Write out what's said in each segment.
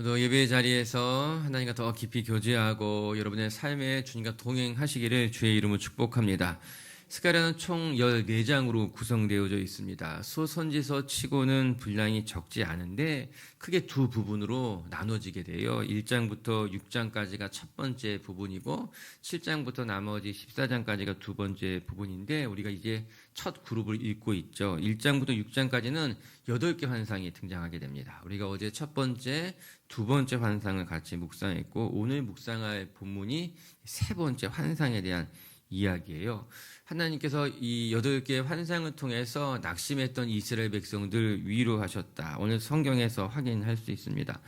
또 예배 자리에서 하나님과 더 깊이 교제하고 여러분의 삶에 주님과 동행하시기를 주의 이름으로 축복합니다. 스가랴는 총 14장으로 구성되어져 있습니다. 소선지서 치고는 분량이 적지 않은데 크게 두 부분으로 나눠지게 돼요. 1장부터 6장까지가 첫 번째 부분이고 7장부터 나머지 14장까지가 두 번째 부분인데 우리가 이제 첫 그룹을 읽고 있죠. 1장부터 6장까지는 8개 환상이 등장하게 됩니다. 우리가 어제 첫 번째, 두 번째 환상을 같이 묵상했고 오늘 묵상할 본문이 세 번째 환상에 대한 이야기예요. 하나님께서 이 8개의 환상을 통해서 낙심했던 이스라엘 백성들 위로하셨다. 오늘 성경에서 확인할 수 있습니다.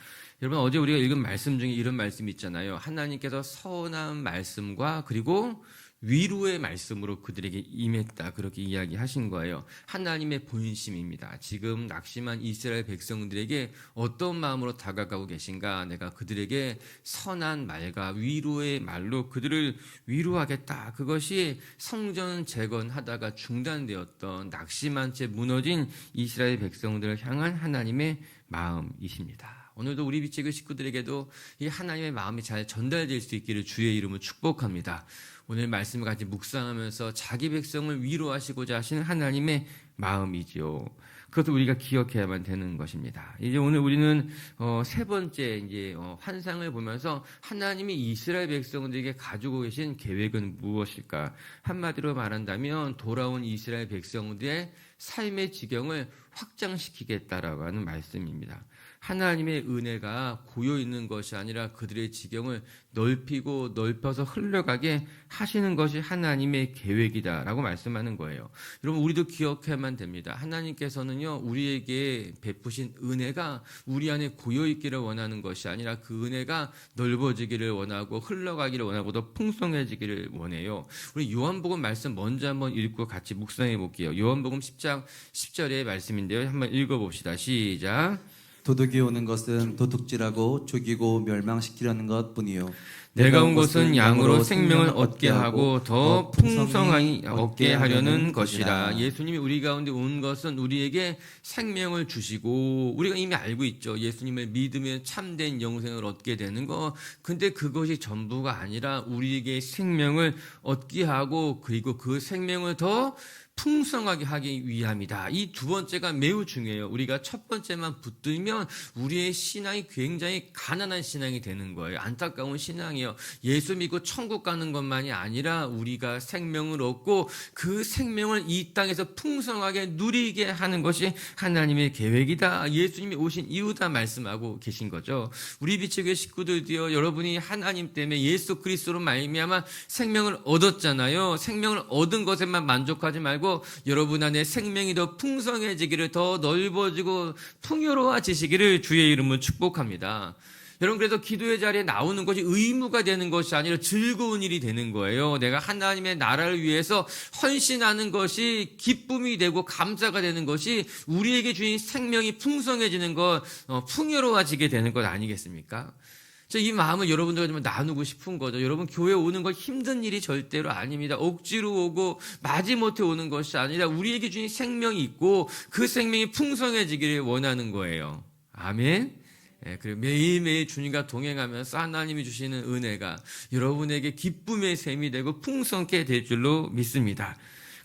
여러분 어제 우리가 읽은 말씀 중에 이런 말씀이 있잖아요. 하나님께서 선한 말씀과 그리고 위로의 말씀으로 그들에게 임했다. 그렇게 이야기하신 거예요. 하나님의 본심입니다. 지금 낙심한 이스라엘 백성들에게 어떤 마음으로 다가가고 계신가? 내가 그들에게 선한 말과 위로의 말로 그들을 위로하겠다. 그것이 성전 재건하다가 중단되었던 낙심한 채 무너진 이스라엘 백성들을 향한 하나님의 마음이십니다. 오늘도 우리 비치그 식구들에게도 이 하나님의 마음이 잘 전달될 수 있기를 주의 이름으로 축복합니다. 오늘 말씀을 같이 묵상하면서 자기 백성을 위로하시고자 하시는 하나님의 마음이지요. 그것도 우리가 기억해야만 되는 것입니다. 이제 오늘 우리는 세 번째 이제 환상을 보면서 하나님이 이스라엘 백성들에게 가지고 계신 계획은 무엇일까? 한마디로 말한다면 돌아온 이스라엘 백성들의 삶의 지경을 확장시키겠다라고 하는 말씀입니다. 하나님의 은혜가 고여 있는 것이 아니라 그들의 지경을 넓히고 넓혀서 흘러가게 하시는 것이 하나님의 계획이다라고 말씀하는 거예요. 여러분 우리도 기억해야만 됩니다. 하나님께서는요 우리에게 베푸신 은혜가 우리 안에 고여 있기를 원하는 것이 아니라 그 은혜가 넓어지기를 원하고 흘러가기를 원하고 더 풍성해지기를 원해요. 우리 요한복음 말씀 먼저 한번 읽고 같이 묵상해 볼게요. 요한복음 10장 10절의 말씀인데요. 한번 읽어봅시다. 시작. 도둑이 오는 것은 도둑질하고 죽이고 멸망시키려는 것뿐이요 내가 온 것은 양으로 생명을 얻게 하고 더 풍성하게 얻게 하려는 것이라. 예수님이 우리 가운데 온 것은 우리에게 생명을 주시고 우리가 이미 알고 있죠. 예수님을 믿으면 참된 영생을 얻게 되는 거. 근데 그것이 전부가 아니라 우리에게 생명을 얻게 하고 그리고 그 생명을 더 풍성하게 하기 위함이다. 이 두 번째가 매우 중요해요. 우리가 첫 번째만 붙들면 우리의 신앙이 굉장히 가난한 신앙이 되는 거예요. 안타까운 신앙이에요. 예수 믿고 천국 가는 것만이 아니라 우리가 생명을 얻고 그 생명을 이 땅에서 풍성하게 누리게 하는 것이 하나님의 계획이다. 예수님이 오신 이유다 말씀하고 계신 거죠. 우리 비치교회 식구들도요. 여러분이 하나님 때문에 예수 그리스도로 말미암아 생명을 얻었잖아요. 생명을 얻은 것에만 만족하지 말고 여러분 안에 생명이 더 풍성해지기를 더 넓어지고 풍요로워지시기를 주의 이름으로 축복합니다. 여러분 그래서 기도의 자리에 나오는 것이 의무가 되는 것이 아니라 즐거운 일이 되는 거예요. 내가 하나님의 나라를 위해서 헌신하는 것이 기쁨이 되고 감사가 되는 것이 우리에게 주신 생명이 풍성해지는 것, 풍요로워지게 되는 것 아니겠습니까? 이 마음을 여러분들과 좀 나누고 싶은 거죠. 여러분 교회 오는 거 힘든 일이 절대로 아닙니다. 억지로 오고 마지못해 오는 것이 아니라 우리에게 주신 생명이 있고 그 생명이 풍성해지기를 원하는 거예요. 아멘. 그리고 매일매일 주님과 동행하면서 하나님이 주시는 은혜가 여러분에게 기쁨의 샘이 되고 풍성케 될 줄로 믿습니다.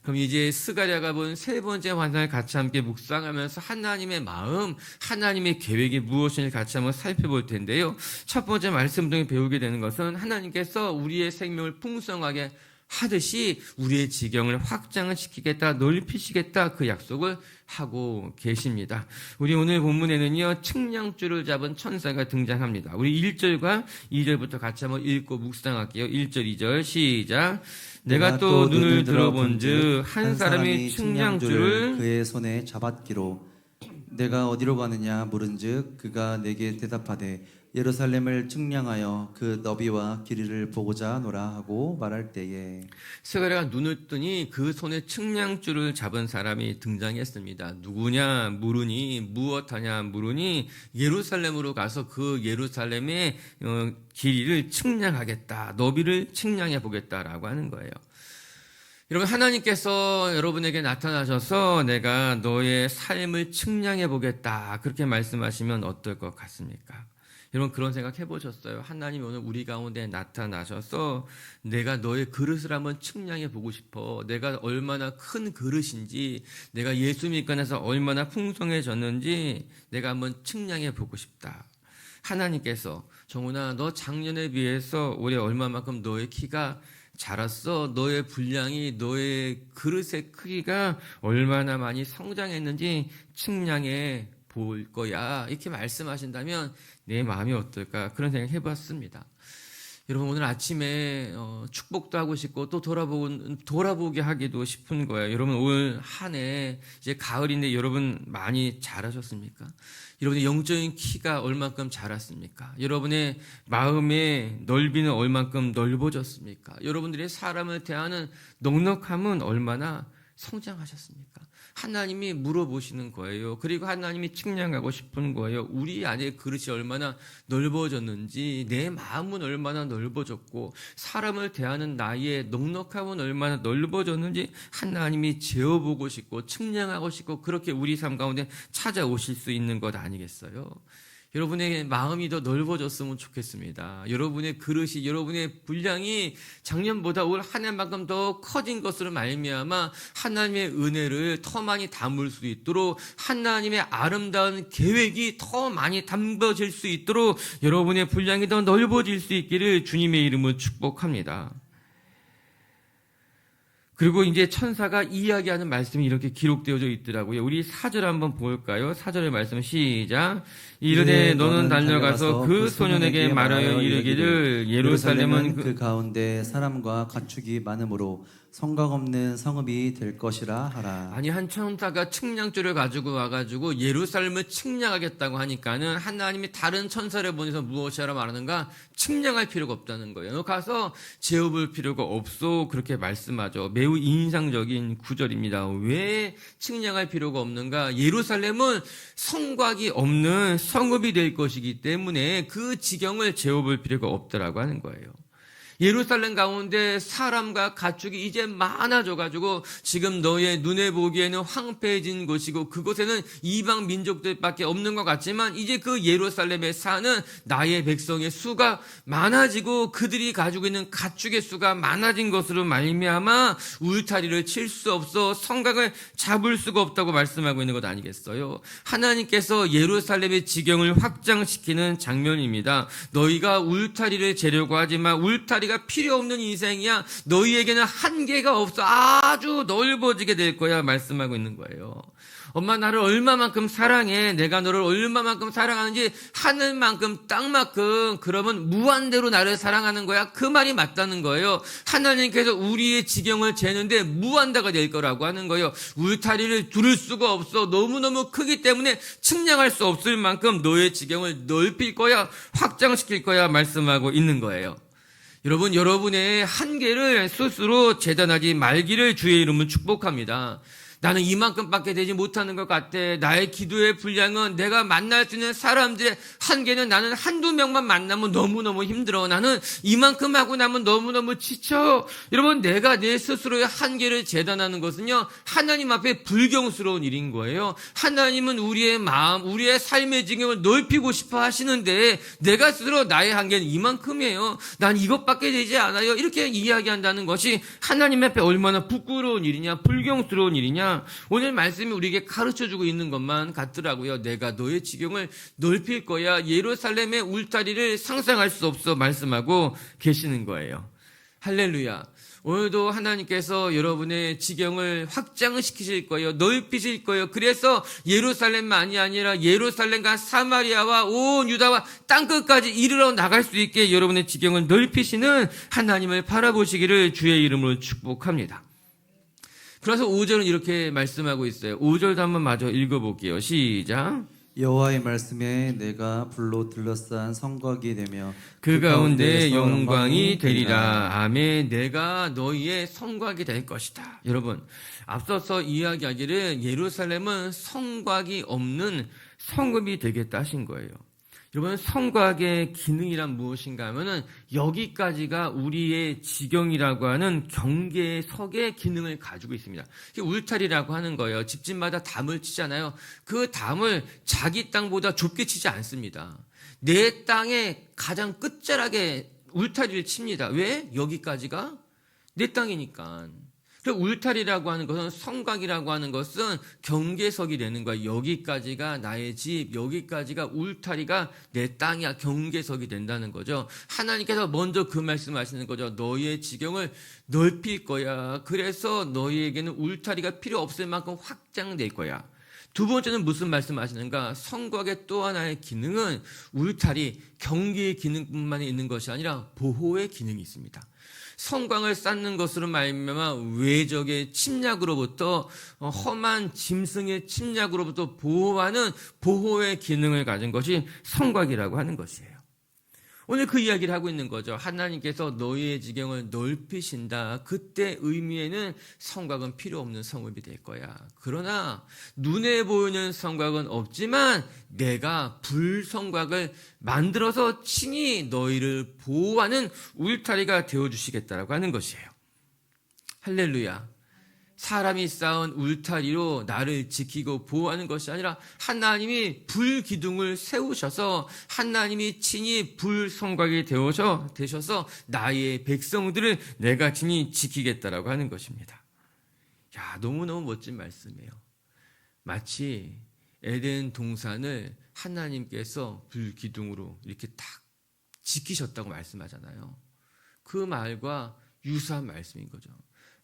그럼 이제 스가랴가 본 세 번째 환상을 같이 함께 묵상하면서 하나님의 마음, 하나님의 계획이 무엇인지 같이 한번 살펴볼 텐데요. 첫 번째 말씀 중에 배우게 되는 것은 하나님께서 우리의 생명을 풍성하게 하듯이 우리의 지경을 확장을 시키겠다, 넓히시겠다 그 약속을 하고 계십니다. 우리 오늘 본문에는요 측량줄을 잡은 천사가 등장합니다. 우리 1절과 2절부터 같이 한번 읽고 묵상할게요. 1절, 2절 시작. 내가 또 눈을 들어본즉 한 사람이 측량줄을 그의 손에 잡았기로 내가 어디로 가느냐 물은즉 그가 내게 대답하되 예루살렘을 측량하여 그 너비와 길이를 보고자 하노라 하고 말할 때에 스가랴가 눈을 뜨니 그 손에 측량줄을 잡은 사람이 등장했습니다. 누구냐 물으니 무엇하냐 물으니 예루살렘으로 가서 그 예루살렘의 길이를 측량하겠다. 너비를 측량해 보겠다라고 하는 거예요. 여러분 하나님께서 여러분에게 나타나셔서 내가 너의 삶을 측량해 보겠다 그렇게 말씀하시면 어떨 것 같습니까? 여러분 그런 생각 해보셨어요? 하나님이 오늘 우리 가운데 나타나셔서 내가 너의 그릇을 한번 측량해 보고 싶어. 내가 얼마나 큰 그릇인지, 내가 예수 믿고 나서 얼마나 풍성해졌는지 내가 한번 측량해 보고 싶다. 하나님께서 정훈아 너 작년에 비해서 올해 얼마만큼 너의 키가 자랐어. 너의 분량이, 너의 그릇의 크기가 얼마나 많이 성장했는지 측량해 볼 거야. 이렇게 말씀하신다면 내 마음이 어떨까? 그런 생각 해봤습니다. 여러분 오늘 아침에 축복도 하고 싶고 또 돌아보게 하기도 싶은 거예요. 여러분 올 한 해 이제 가을인데 여러분 많이 자라셨습니까? 여러분의 영적인 키가 얼만큼 자랐습니까? 여러분의 마음의 넓이는 얼만큼 넓어졌습니까? 여러분들의 사람을 대하는 넉넉함은 얼마나 성장하셨습니까? 하나님이 물어보시는 거예요. 그리고 하나님이 측량하고 싶은 거예요. 우리 안에 그릇이 얼마나 넓어졌는지, 내 마음은 얼마나 넓어졌고, 사람을 대하는 나의 넉넉함은 얼마나 넓어졌는지 하나님이 재어보고 싶고 측량하고 싶고 그렇게 우리 삶 가운데 찾아오실 수 있는 것 아니겠어요? 여러분의 마음이 더 넓어졌으면 좋겠습니다. 여러분의 그릇이, 여러분의 분량이 작년보다 올 한 해만큼 더 커진 것으로 말미암아 하나님의 은혜를 더 많이 담을 수 있도록, 하나님의 아름다운 계획이 더 많이 담겨질 수 있도록 여러분의 분량이 더 넓어질 수 있기를 주님의 이름으로 축복합니다. 그리고 이제 천사가 이야기하는 말씀이 이렇게 기록되어져 있더라고요. 우리 4절 한번 볼까요? 4절의 말씀 시작. 이르되 너는 달려가서 그 소년에게 말하여 이르기를 예루살렘은 그 가운데 사람과 가축이 많으므로 성곽 없는 성읍이 될 것이라 하라. 아니 한 천사가 측량줄을 가지고 와가지고 예루살렘을 측량하겠다고 하니까는 하나님이 다른 천사를 보내서 무엇이라 말하는가? 측량할 필요가 없다는 거예요. 너 가서 재어볼 필요가 없어. 그렇게 말씀하죠. 매우 인상적인 구절입니다. 왜 측량할 필요가 없는가? 예루살렘은 성곽이 없는 성읍이 될 것이기 때문에 그 지경을 재어볼 필요가 없더라고 하는 거예요. 예루살렘 가운데 사람과 가축이 이제 많아져가지고 지금 너의 눈에 보기에는 황폐해진 곳이고 그곳에는 이방 민족들밖에 없는 것 같지만 이제 그 예루살렘에 사는 나의 백성의 수가 많아지고 그들이 가지고 있는 가축의 수가 많아진 것으로 말미암아 울타리를 칠 수 없어 성곽을 잡을 수가 없다고 말씀하고 있는 것 아니겠어요? 하나님께서 예루살렘의 지경을 확장시키는 장면입니다. 너희가 울타리를 재려고 하지만 울타리가 필요 없는 인생이야. 너희에게는 한계가 없어. 아주 넓어지게 될 거야. 말씀하고 있는 거예요. 엄마 나를 얼마만큼 사랑해. 내가 너를 얼마만큼 사랑하는지 하늘만큼 땅만큼 그러면 무한대로 나를 사랑하는 거야. 그 말이 맞다는 거예요. 하나님께서 우리의 지경을 재는데 무한대가 될 거라고 하는 거예요. 울타리를 두를 수가 없어. 너무너무 크기 때문에 측량할 수 없을 만큼 너의 지경을 넓힐 거야. 확장시킬 거야. 말씀하고 있는 거예요. 여러분, 여러분의 한계를 스스로 재단하지 말기를 주의 이름으로 축복합니다. 나는 이만큼밖에 되지 못하는 것 같아. 나의 기도의 분량은 내가 만날 수 있는 사람들의 한계는 나는 한두 명만 만나면 너무너무 힘들어. 나는 이만큼 하고 나면 너무너무 지쳐. 여러분, 내가 내 스스로의 한계를 재단하는 것은요, 하나님 앞에 불경스러운 일인 거예요. 하나님은 우리의 마음, 우리의 삶의 지경을 넓히고 싶어 하시는데 내가 스스로 나의 한계는 이만큼이에요. 난 이것밖에 되지 않아요. 이렇게 이야기한다는 것이 하나님 앞에 얼마나 부끄러운 일이냐, 불경스러운 일이냐. 오늘 말씀이 우리에게 가르쳐주고 있는 것만 같더라고요. 내가 너의 지경을 넓힐 거야. 예루살렘의 울타리를 상상할 수 없어 말씀하고 계시는 거예요. 할렐루야. 오늘도 하나님께서 여러분의 지경을 확장시키실 거예요. 넓히실 거예요. 그래서 예루살렘만이 아니라 예루살렘과 사마리아와 온 유다와 땅끝까지 이르러 나갈 수 있게 여러분의 지경을 넓히시는 하나님을 바라보시기를 주의 이름으로 축복합니다. 그래서 5절은 이렇게 말씀하고 있어요. 5절도 한번 마저 읽어볼게요. 시작. 여호와의 말씀에 내가 불로 둘러싼 성곽이 되며 그 가운데 영광이 되리라. 아멘. 내가 너희의 성곽이 될 것이다. 여러분, 앞서서 이야기하기를 예루살렘은 성곽이 없는 성읍이 되겠다 하신 거예요. 여러분, 성곽의 기능이란 무엇인가 하면은 여기까지가 우리의 지경이라고 하는 경계석의 기능을 가지고 있습니다. 이게 울타리라고 하는 거예요. 집집마다 담을 치잖아요. 그 담을 자기 땅보다 좁게 치지 않습니다. 내 땅의 가장 끝자락에 울타리를 칩니다. 왜? 여기까지가 내 땅이니까. 그 울타리라고 하는 것은, 성곽이라고 하는 것은 경계석이 되는 거야. 여기까지가 나의 집, 여기까지가 울타리가 내 땅이야. 경계석이 된다는 거죠. 하나님께서 먼저 그 말씀하시는 거죠. 너희의 지경을 넓힐 거야. 그래서 너희에게는 울타리가 필요 없을 만큼 확장될 거야. 두 번째는 무슨 말씀하시는가? 성곽의 또 하나의 기능은 울타리, 경계의 기능뿐만 있는 것이 아니라 보호의 기능이 있습니다. 성곽을 쌓는 것으로 말미암아 외적의 침략으로부터, 험한 짐승의 침략으로부터 보호하는 보호의 기능을 가진 것이 성곽이라고 하는 것이에요. 오늘 그 이야기를 하고 있는 거죠. 하나님께서 너희의 지경을 넓히신다. 그때 의미에는 성곽은 필요 없는 성읍이 될 거야. 그러나 눈에 보이는 성곽은 없지만 내가 불성곽을 만들어서 친히 너희를 보호하는 울타리가 되어주시겠다라고 하는 것이에요. 할렐루야. 사람이 쌓은 울타리로 나를 지키고 보호하는 것이 아니라 하나님이 불기둥을 세우셔서 하나님이 친히 불성곽이 되셔서 나의 백성들을 내가 친히 지키겠다라고 하는 것입니다. 야, 너무너무 멋진 말씀이에요. 마치 에덴 동산을 하나님께서 불기둥으로 이렇게 딱 지키셨다고 말씀하잖아요. 그 말과 유사한 말씀인 거죠.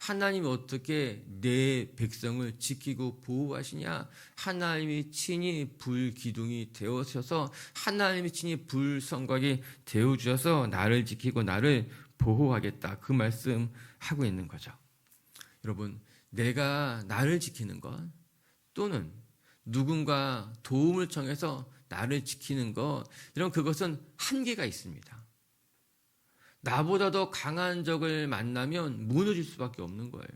하나님이 어떻게 내 백성을 지키고 보호하시냐? 하나님이 친히 불기둥이 되어셔서, 하나님이 친히 불성곽이 되어주셔서 나를 지키고 나를 보호하겠다. 그 말씀하고 있는 거죠. 여러분, 내가 나를 지키는 것 또는 누군가 도움을 청해서 나를 지키는 것, 이런 그것은 한계가 있습니다. 나보다 더 강한 적을 만나면 무너질 수밖에 없는 거예요.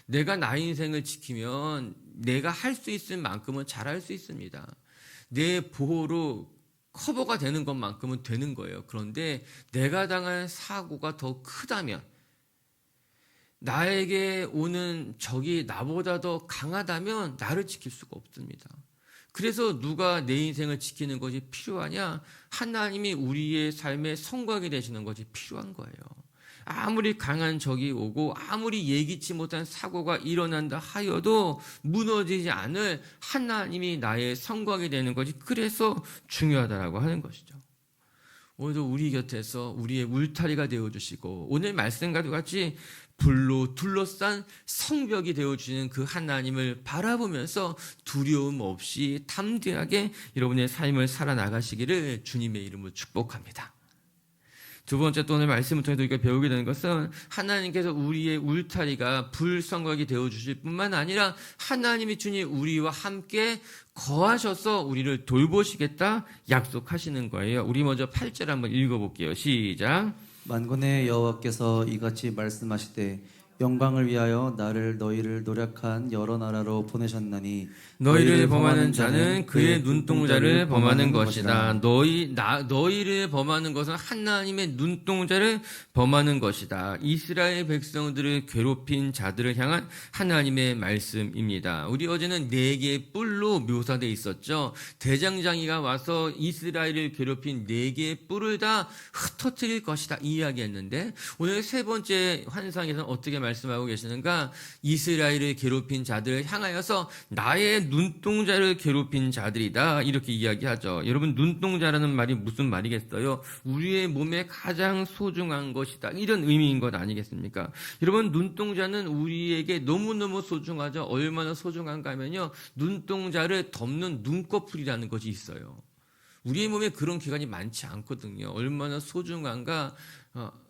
내가 나 인생을 지키면 내가 할 수 있을 만큼은 잘할 수 있습니다. 내 보호로 커버가 되는 것만큼은 되는 거예요. 그런데 내가 당한 사고가 더 크다면, 나에게 오는 적이 나보다 더 강하다면 나를 지킬 수가 없습니다. 그래서 누가 내 인생을 지키는 것이 필요하냐? 하나님이 우리의 삶의 성곽이 되시는 것이 필요한 거예요. 아무리 강한 적이 오고 아무리 예기치 못한 사고가 일어난다 하여도 무너지지 않을 하나님이 나의 성곽이 되는 것이 그래서 중요하다라고 하는 것이죠. 오늘도 우리 곁에서 우리의 울타리가 되어주시고 오늘 말씀과도 같이 불로 둘러싼 성벽이 되어주시는 그 하나님을 바라보면서 두려움 없이 담대하게 여러분의 삶을 살아나가시기를 주님의 이름으로 축복합니다. 두 번째, 또 오늘 말씀을 통해서 우리가 배우게 되는 것은 하나님께서 우리의 울타리가 불성곽이 되어주실 뿐만 아니라 하나님이 주니 우리와 함께 거하셔서 우리를 돌보시겠다 약속하시는 거예요. 우리 먼저 8절 한번 읽어볼게요. 시작. 만군의 여호와께서 이같이 말씀하시되 영광을 위하여 너희를 노력한 여러 나라로 보내셨나니 너희를 범하는 자는 그의 눈동자를 범하는 것이다. 너희를 범하는 것은 하나님의 눈동자를 범하는 것이다. 이스라엘 백성들을 괴롭힌 자들을 향한 하나님의 말씀입니다. 우리 어제는 4개의 뿔로 묘사되어 있었죠. 대장장이가 와서 이스라엘을 괴롭힌 4개의 뿔을 다 흩어뜨릴 것이다 이야기했는데, 오늘 세 번째 환상에서는 어떻게 말씀하고 계시는가? 이스라엘을 괴롭힌 자들을 향하여서 나의 눈동자를 괴롭힌 자들이다 이렇게 이야기하죠. 여러분, 눈동자라는 말이 무슨 말이겠어요? 우리의 몸에 가장 소중한 것이다 이런 의미인 것 아니겠습니까? 여러분, 눈동자는 우리에게 너무너무 소중하죠. 얼마나 소중한가 하면요, 눈동자를 덮는 눈꺼풀이라는 것이 있어요. 우리의 몸에 그런 기관이 많지 않거든요. 얼마나 소중한가.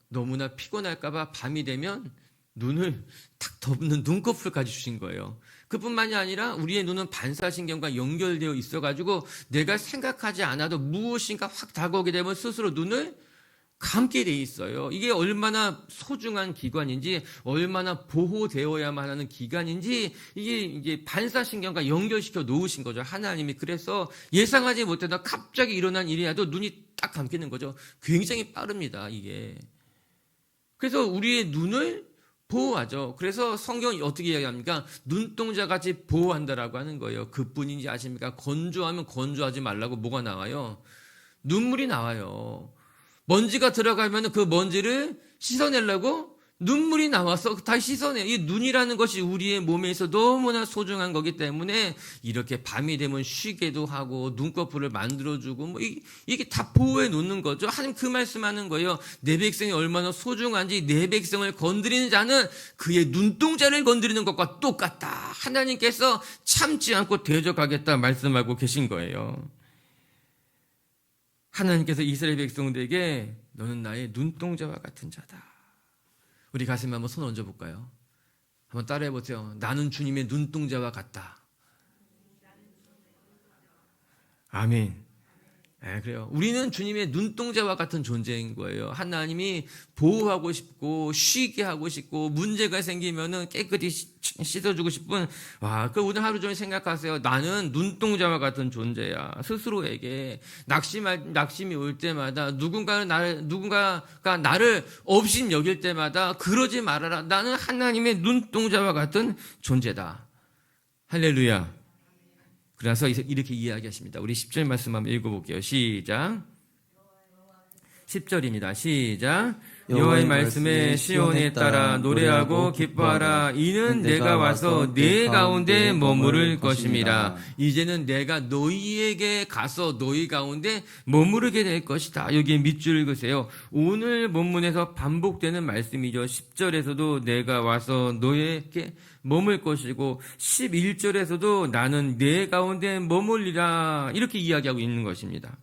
너무나 피곤할까 봐 밤이 되면 눈을 탁 덮는 눈꺼풀까지 주신 거예요. 그뿐만이 아니라 우리의 눈은 반사신경과 연결되어 있어가지고 내가 생각하지 않아도 무엇인가 확 다가오게 되면 스스로 눈을 감게 돼 있어요. 이게 얼마나 소중한 기관인지, 얼마나 보호되어야만 하는 기관인지, 이게 반사신경과 연결시켜 놓으신 거죠. 하나님이. 그래서 예상하지 못하다 갑자기 일어난 일이라도 눈이 딱 감기는 거죠. 굉장히 빠릅니다, 이게. 그래서 우리의 눈을 보호하죠. 그래서 성경이 어떻게 이야기합니까? 눈동자같이 보호한다라고 하는 거예요. 그뿐인지 아십니까? 건조하면 건조하지 말라고 뭐가 나와요? 눈물이 나와요. 먼지가 들어가면 그 먼지를 씻어내려고 눈물이 나와서 다시 씻어내요. 이 눈이라는 것이 우리의 몸에서 너무나 소중한 거기 때문에 이렇게 밤이 되면 쉬게도 하고 눈꺼풀을 만들어주고 뭐 이게 다 보호해 놓는 거죠. 하나님 그 말씀하는 거예요. 내 백성이 얼마나 소중한지 내 백성을 건드리는 자는 그의 눈동자를 건드리는 것과 똑같다. 하나님께서 참지 않고 대적하겠다 말씀하고 계신 거예요. 하나님께서 이스라엘 백성들에게 너는 나의 눈동자와 같은 자다. 우리 가슴에 한번 손 얹어볼까요? 한번 따라해보세요. 나는 주님의 눈동자와 같다. 아멘. 네, 그래요. 우리는 주님의 눈동자와 같은 존재인 거예요. 하나님이 보호하고 싶고 쉬게 하고 싶고 문제가 생기면은 깨끗이 씻어주고 싶은 그 오늘 하루 종일 생각하세요. 나는 눈동자와 같은 존재야. 스스로에게 낙심이 올 때마다 누군가가 나를 업신 여길 때마다 그러지 말아라. 나는 하나님의 눈동자와 같은 존재다. 할렐루야. 그래서 이렇게 이야기하십니다. 우리 10절 말씀 한번 읽어볼게요. 시작. 10절입니다. 시작. 여호와의 말씀에 시온에 따라 노래하고 기뻐하라. 이는 내가 와서 네 가운데 머무를 것임이라. 이제는 내가 너희에게 가서 너희 가운데 머무르게 될 것이다. 여기에 밑줄 읽으세요. 오늘 본문에서 반복되는 말씀이죠. 10절에서도 내가 와서 너희에게 머물 것이고 11절에서도 나는 내 가운데 머물리라 이렇게 이야기하고 있는 것입니다.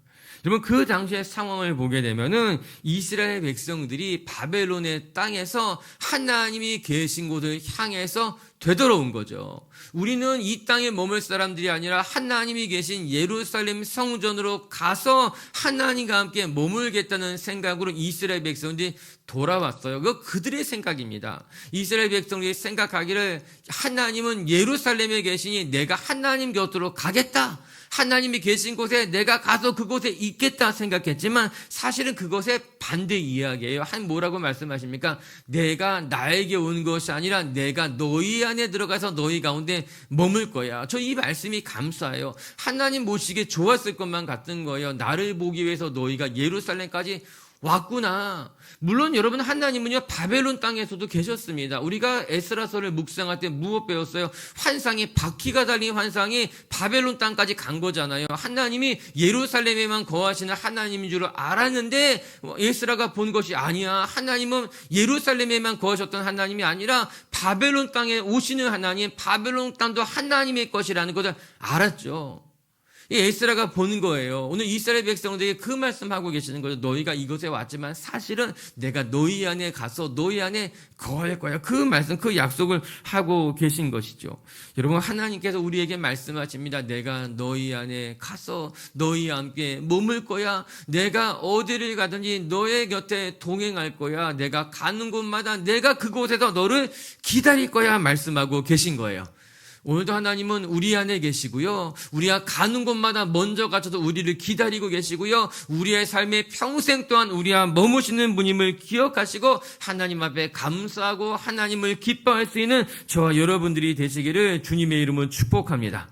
여러분 그 당시의 상황을 보게 되면은 이스라엘 백성들이 바벨론의 땅에서 하나님이 계신 곳을 향해서 되돌아온 거죠. 우리는 이 땅에 머물 사람들이 아니라 하나님이 계신 예루살렘 성전으로 가서 하나님과 함께 머물겠다는 생각으로 이스라엘 백성들이 돌아왔어요. 그들의 생각입니다. 이스라엘 백성들이 생각하기를 하나님은 예루살렘에 계시니 내가 하나님 곁으로 가겠다. 하나님이 계신 곳에 내가 가서 그곳에 있겠다 생각했지만 사실은 그것의 반대 이야기예요. 뭐라고 말씀하십니까? 내가 나에게 온 것이 아니라 내가 너희 안에 들어가서 너희 가운데 머물 거야. 저 이 말씀이 감사해요. 하나님 모시기에 좋았을 것만 같은 거예요. 나를 보기 위해서 너희가 예루살렘까지 왔구나. 물론 여러분 하나님은요 바벨론 땅에서도 계셨습니다. 우리가 에스라서를 묵상할 때 무엇 배웠어요? 환상이 바퀴가 달린 환상이 바벨론 땅까지 간 거잖아요. 하나님이 예루살렘에만 거하시는 하나님인 줄 알았는데 에스라가 본 것이 아니야. 하나님은 예루살렘에만 거하셨던 하나님이 아니라 바벨론 땅에 오시는 하나님, 바벨론 땅도 하나님의 것이라는 것을 알았죠. 이 에스라가 보는 거예요. 오늘 이스라엘 백성들에게 그 말씀하고 계시는 거죠. 너희가 이곳에 왔지만 사실은 내가 너희 안에 가서 너희 안에 거할 거야. 그 말씀, 그 약속을 하고 계신 것이죠. 여러분 하나님께서 우리에게 말씀하십니다. 내가 너희 안에 가서 너희와 함께 머물 거야. 내가 어디를 가든지 너의 곁에 동행할 거야. 내가 가는 곳마다 내가 그곳에서 너를 기다릴 거야 말씀하고 계신 거예요. 오늘도 하나님은 우리 안에 계시고요. 우리가 가는 곳마다 먼저 가셔서 우리를 기다리고 계시고요. 우리의 삶의 평생 동안 우리와 머무시는 분임을 기억하시고 하나님 앞에 감사하고 하나님을 기뻐할 수 있는 저와 여러분들이 되시기를 주님의 이름으로 축복합니다.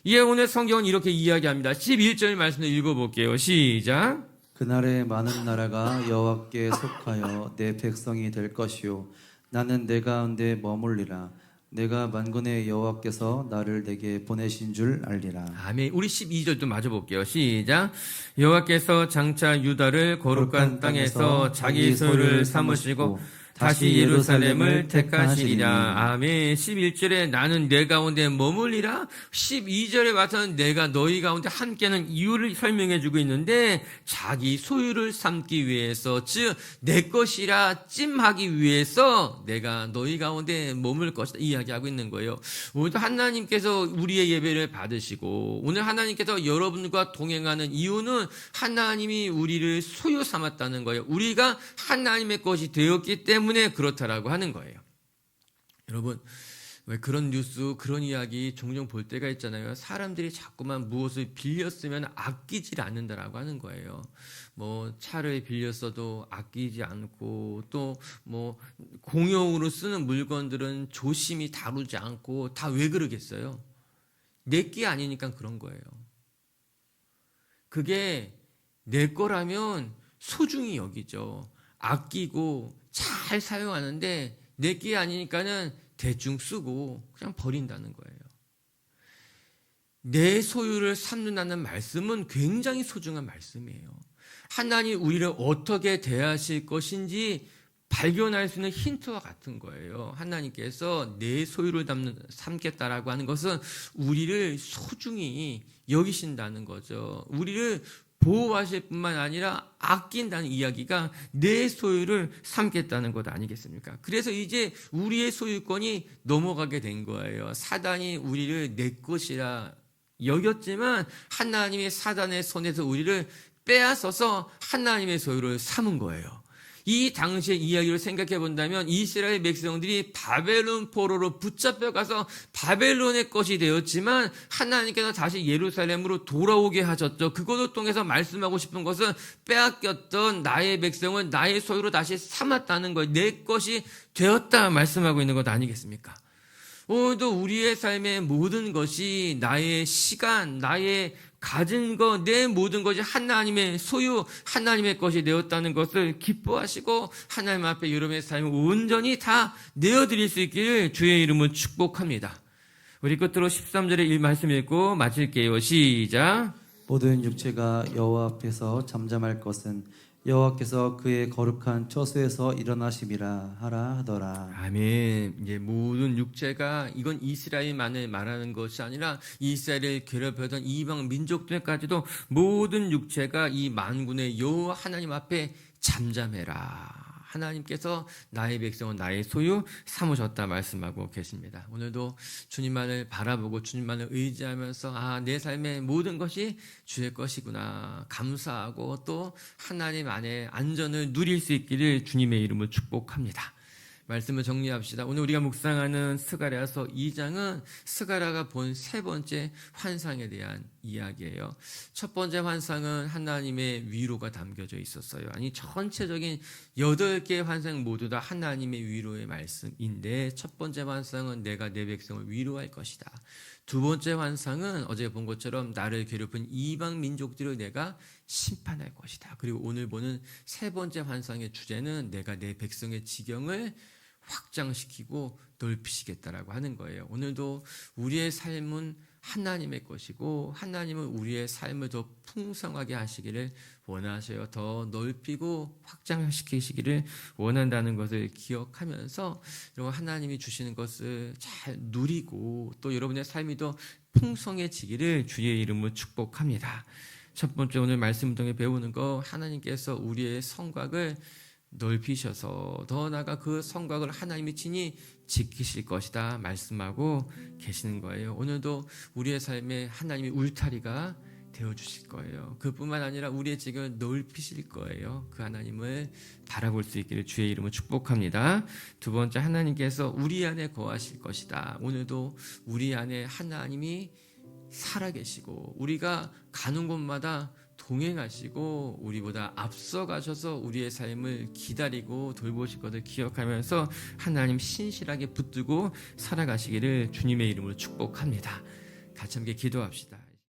예, 오늘 성경은 이렇게 이야기합니다. 11절 말씀을 읽어볼게요. 시작. 그날에 많은 나라가 여호와께 속하여 내 백성이 될 것이요 나는 내 가운데 머물리라. 내가 만군의 여호와께서 나를 내게 보내신 줄 알리라. 아멘. 우리 12절도 마저 볼게요. 시작. 여호와께서 장차 유다를 거룩한 땅에서 자기 소유를 삼으시고 다시 예루살렘을 택하시리라. 아멘. 11절에 나는 내 가운데 머물리라. 12절에 와서는 내가 너희 가운데 함께하는 이유를 설명해 주고 있는데, 자기 소유를 삼기 위해서, 즉 내 것이라 찜하기 위해서 내가 너희 가운데 머물 것이다 이야기하고 있는 거예요. 오늘도 하나님께서 우리의 예배를 받으시고 오늘 하나님께서 여러분과 동행하는 이유는 하나님이 우리를 소유 삼았다는 거예요. 우리가 하나님의 것이 되었기 때문에 그렇다라고 하는 거예요. 여러분, 왜 그런 뉴스, 그런 이야기 종종 볼 때가 있잖아요. 사람들이 자꾸만 무엇을 빌렸으면 아끼지 않는다라고 하는 거예요. 뭐 차를 빌렸어도 아끼지 않고, 또 뭐 공용으로 쓰는 물건들은 조심히 다루지 않고, 다 왜 그러겠어요? 내게 아니니까 그런 거예요. 그게 내 거라면 소중히 여기죠. 아끼고 잘 사용하는데 내게 아니니까는 대충 쓰고 그냥 버린다는 거예요. 내 소유를 삼는다는 말씀은 굉장히 소중한 말씀이에요. 하나님 우리를 어떻게 대하실 것인지 발견할 수 있는 힌트와 같은 거예요. 하나님께서 내 소유를 삼겠다라고 하는 것은 우리를 소중히 여기신다는 거죠. 우리를 보호하실 뿐만 아니라 아낀다는 이야기가 내 소유를 삼겠다는 것 아니겠습니까? 그래서 이제 우리의 소유권이 넘어가게 된 거예요. 사단이 우리를 내 것이라 여겼지만 하나님의 사단의 손에서 우리를 빼앗아서 하나님의 소유를 삼은 거예요. 이 당시의 이야기를 생각해 본다면 이스라엘 백성들이 바벨론 포로로 붙잡혀가서 바벨론의 것이 되었지만 하나님께서 다시 예루살렘으로 돌아오게 하셨죠. 그것을 통해서 말씀하고 싶은 것은 빼앗겼던 나의 백성을 나의 소유로 다시 삼았다는 거예요. 내 것이 되었다 말씀하고 있는 것 아니겠습니까? 오늘도 우리의 삶의 모든 것이 나의 시간, 나의 가진 것, 내 모든 것이 하나님의 소유, 하나님의 것이 되었다는 것을 기뻐하시고 하나님 앞에 여러분의 삶을 온전히 다 내어드릴 수 있기를 주의 이름으로 축복합니다. 우리 끝으로 13절의 이 말씀 읽고 마칠게요. 시작. 모든 육체가 여호와 앞에서 잠잠할 것은 여호와께서 그의 거룩한 처소에서 일어나심이라 하라 하더라. 아멘. 이제 모든 육체가, 이건 이스라엘만을 말하는 것이 아니라 이스라엘을 괴롭혔던 이방 민족들까지도 모든 육체가 이 만군의 여호와 하나님 앞에 잠잠해라. 하나님께서 나의 백성은 나의 소유 삼으셨다 말씀하고 계십니다. 오늘도 주님만을 바라보고 주님만을 의지하면서 내 삶의 모든 것이 주의 것이구나 감사하고 또 하나님 안에 안전을 누릴 수 있기를 주님의 이름으로 축복합니다. 말씀을 정리합시다. 오늘 우리가 묵상하는 스가랴서 2장은 스가랴가 본 세 번째 환상에 대한 이야기예요. 첫 번째 환상은 하나님의 위로가 담겨져 있었어요. 아니 전체적인 8개의 환상 모두 다 하나님의 위로의 말씀인데, 첫 번째 환상은 내가 내 백성을 위로할 것이다. 두 번째 환상은 어제 본 것처럼 나를 괴롭힌 이방 민족들을 내가 심판할 것이다. 그리고 오늘 보는 세 번째 환상의 주제는 내가 내 백성의 지경을 확장시키고 넓히시겠다라고 하는 거예요. 오늘도 우리의 삶은 하나님의 것이고 하나님은 우리의 삶을 더 풍성하게 하시기를 원하셔요. 더 넓히고 확장시키시기를 원한다는 것을 기억하면서 여러분 하나님이 주시는 것을 잘 누리고 또 여러분의 삶이 더 풍성해지기를 주의 이름으로 축복합니다. 첫 번째 오늘 말씀 통해 배우는 거, 하나님께서 우리의 성곽을 넓히셔서 더 나아가 그 성곽을 하나님이 친히 지키실 것이다 말씀하고 계시는 거예요. 오늘도 우리의 삶에 하나님이 울타리가 되어주실 거예요. 그뿐만 아니라 우리의 지경을 넓히실 거예요. 그 하나님을 바라볼 수 있기를 주의 이름으로 축복합니다. 두 번째, 하나님께서 우리 안에 거하실 것이다. 오늘도 우리 안에 하나님이 살아계시고 우리가 가는 곳마다 동행하시고 우리보다 앞서가셔서 우리의 삶을 기다리고 돌보실 것을 기억하면서 하나님 신실하게 붙들고 살아가시기를 주님의 이름으로 축복합니다. 같이 함께 기도합시다.